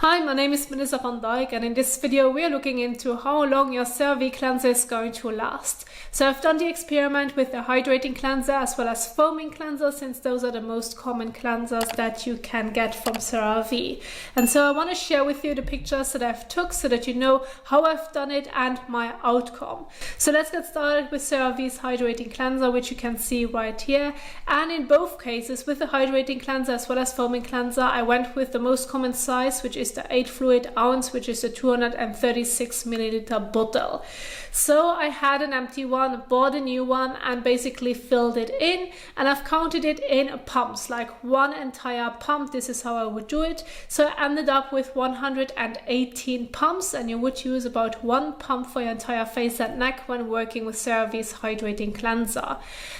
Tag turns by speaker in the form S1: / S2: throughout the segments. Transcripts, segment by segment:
S1: Hi, my name is Melissa van Dijk, and in this video we are looking into how long your CeraVe cleanser is going to last. So I've done the experiment with the hydrating cleanser as well as foaming cleanser, since those are the most common cleansers that you can get from CeraVe. And so I want to share with you the pictures that I've took so that you know how I've done it and my outcome. So let's get started with CeraVe's hydrating cleanser, which you can see right here. And in both cases, with the hydrating cleanser as well as foaming cleanser, I went with the most common size, which is the 8 fluid ounce, which is a 236 milliliter bottle. So I had an empty one, bought a new one, and basically filled it in, and I've counted it in pumps, like one entire pump. This is how I would do it. So I ended up with 118 pumps, and you would use about one pump for your entire face and neck when working with CeraVe's hydrating cleanser.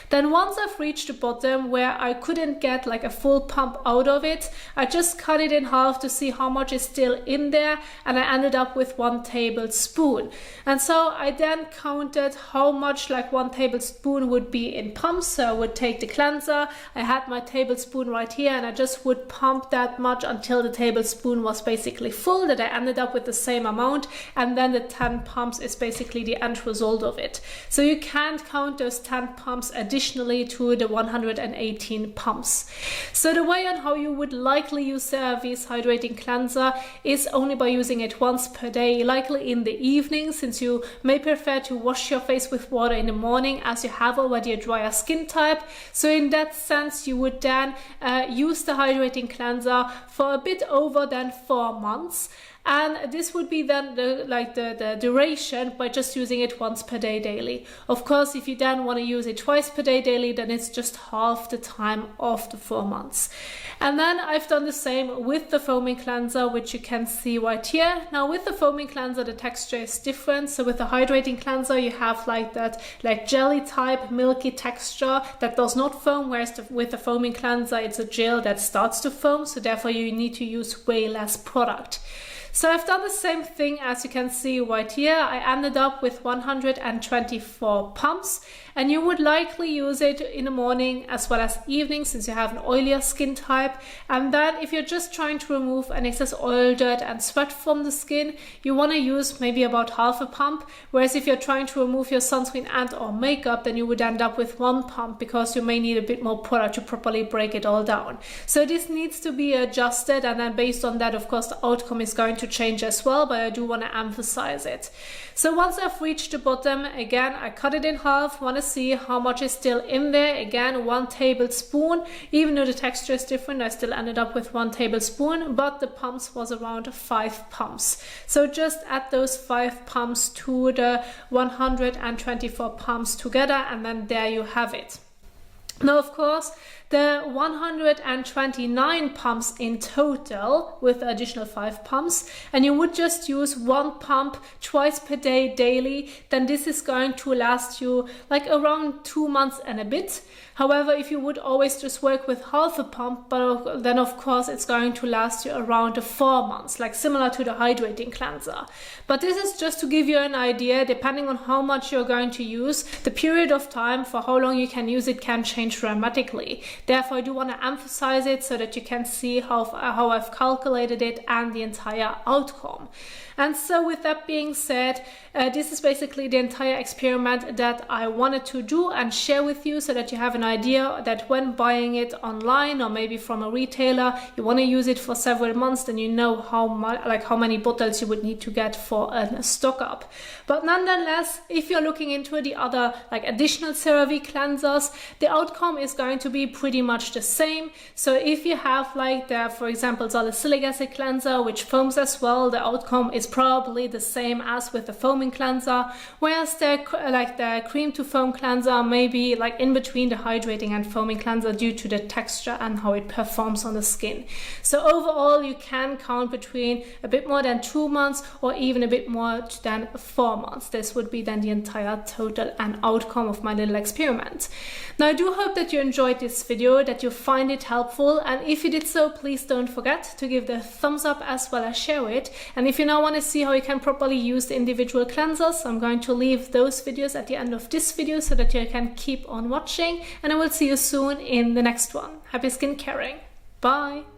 S1: Then once I've reached the bottom where I couldn't get like a full pump out of it, I just cut it in half to see how much is still in there, and I ended up with 1 tablespoon. And so I then counted how much like 1 tablespoon would be in pumps. So I would take the cleanser, I had my tablespoon right here, and I just would pump that much until the tablespoon was basically full, that I ended up with the same amount, and then the 10 pumps is basically the end result of it. So you can't count those 10 pumps additionally to the 118 pumps. So the way on how you would likely use CeraVe's hydrating cleanser is only by using it once per day, likely in the evening, since you may prefer to wash your face with water in the morning as you have already a drier skin type. So in that sense, you would then use the hydrating cleanser for a bit over than 4 months. And this would be then the duration by just using it once per day daily. Of course, if you then want to use it twice per day daily, then it's just half the time of the 4 months. And then I've done the same with the foaming cleanser, which you can see right here. Now with the foaming cleanser, the texture is different. So with the hydrating cleanser, you have like that jelly type milky texture that does not foam, whereas with the foaming cleanser, it's a gel that starts to foam. So therefore you need to use way less product. So I've done the same thing as you can see right here. I ended up with 124 pumps, and you would likely use it in the morning as well as evening, since you have an oilier skin type. And then if you're just trying to remove an excess oil, dirt and sweat from the skin, you want to use maybe about half a pump. Whereas if you're trying to remove your sunscreen and or makeup, then you would end up with 1 pump, because you may need a bit more product to properly break it all down. So this needs to be adjusted, and then based on that, of course, the outcome is going to change as well, but I do want to emphasize it. So once I've reached the bottom, again, I cut it in half, want to see how much is still in there. Again, 1 tablespoon. Even though the texture is different, I still ended up with 1 tablespoon, but the pumps was around 5 pumps. So just add those 5 pumps to the 124 pumps together, and then there you have it. Now, of course, the 129 pumps in total with the additional 5 pumps, and you would just use 1 pump twice per day daily, then this is going to last you like around 2 months and a bit. However, if you would always just work with half a pump, but then of course it's going to last you around 4 months, like similar to the hydrating cleanser. But this is just to give you an idea. Depending on how much you're going to use, the period of time for how long you can use it can change dramatically. Therefore, I do want to emphasize it so that you can see how I've calculated it and the entire outcome. And so with that being said, this is basically the entire experiment that I wanted to do and share with you, so that you have an idea that when buying it online or maybe from a retailer, you want to use it for several months, then you know how many bottles you would need to get for a stock up. But nonetheless, if you're looking into the other additional CeraVe cleansers, the outcome is going to be pretty much the same. So if you have for example, salicylic acid cleanser, which foams as well, the outcome is probably the same as with the foaming cleanser, whereas the cream to foam cleanser may be in between the hydrating and foaming cleanser due to the texture and how it performs on the skin. So overall, you can count between a bit more than 2 months or even a bit more than 4 months. This would be then the entire total and outcome of my little experiment. Now, I do hope that you enjoyed this video, that you find it helpful, and if you did so, please don't forget to give the thumbs up as well as share it. And if you now want to see how you can properly use the individual cleansers, I'm going to leave those videos at the end of this video so that you can keep on watching, and I will see you soon in the next one. Happy skin caring. Bye.